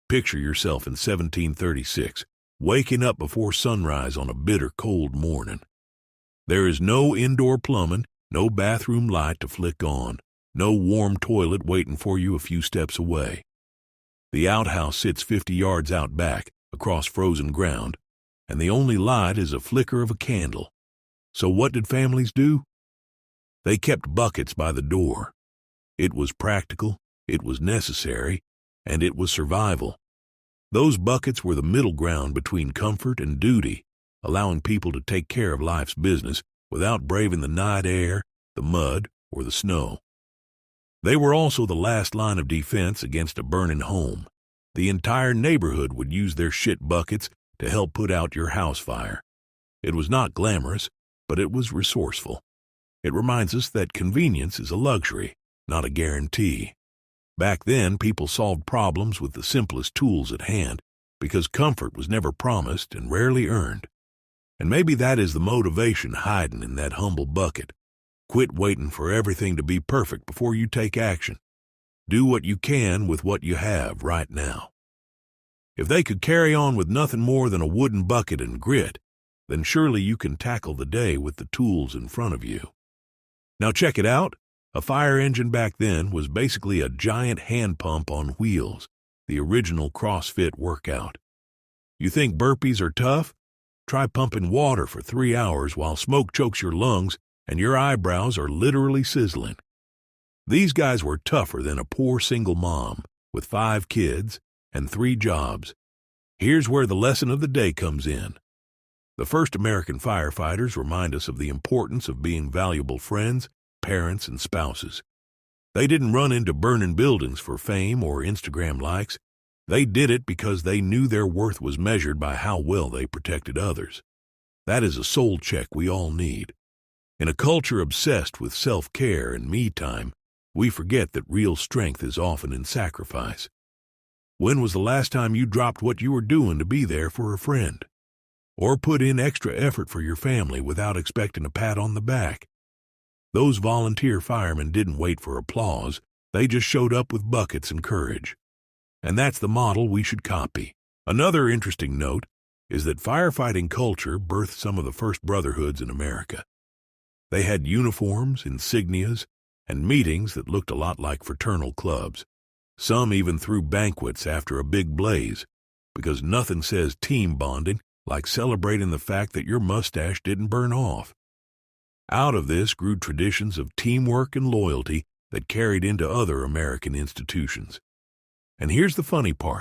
Picture yourself in 1736, waking up before sunrise on a bitter cold morning. There is no indoor plumbing, no bathroom light to flick on, no warm toilet waiting for you a few steps away. The outhouse sits 50 yards out back, across frozen ground, and the only light is a flicker of a candle. So what did families do? They kept buckets by the door. It was practical, it was necessary, and it was survival. Those buckets were the middle ground between comfort and duty, allowing people to take care of life's business without braving the night air, the mud, or the snow. They were also the last line of defense against a burning home. The entire neighborhood would use their shit buckets to help put out your house fire. It was not glamorous, but it was resourceful. It reminds us that convenience is a luxury, not a guarantee. Back then, people solved problems with the simplest tools at hand because comfort was never promised and rarely earned. And maybe that is the motivation hiding in that humble bucket. Quit waiting for everything to be perfect before you take action. Do what you can with what you have right now. If they could carry on with nothing more than a wooden bucket and grit, then surely you can tackle the day with the tools in front of you. Now check it out. A fire engine back then was basically a giant hand pump on wheels, the original CrossFit workout. You think burpees are tough? Try pumping water for 3 hours while smoke chokes your lungs and your eyebrows are literally sizzling. These guys were tougher than a poor single mom with 5 kids and 3 jobs. Here's where the lesson of the day comes in. The first American firefighters remind us of the importance of being valuable friends, parents, and spouses. They didn't run into burning buildings for fame or Instagram likes. They did it because they knew their worth was measured by how well they protected others. That is a soul check we all need. In a culture obsessed with self-care and me time, we forget that real strength is often in sacrifice. When was the last time you dropped what you were doing to be there for a friend? Or put in extra effort for your family without expecting a pat on the back? Those volunteer firemen didn't wait for applause, they just showed up with buckets and courage. And that's the model we should copy. Another interesting note is that firefighting culture birthed some of the first brotherhoods in America. They had uniforms, insignias, and meetings that looked a lot like fraternal clubs. Some even threw banquets after a big blaze, because nothing says team bonding like celebrating the fact that your mustache didn't burn off. Out of this grew traditions of teamwork and loyalty that carried into other American institutions. And here's the funny part.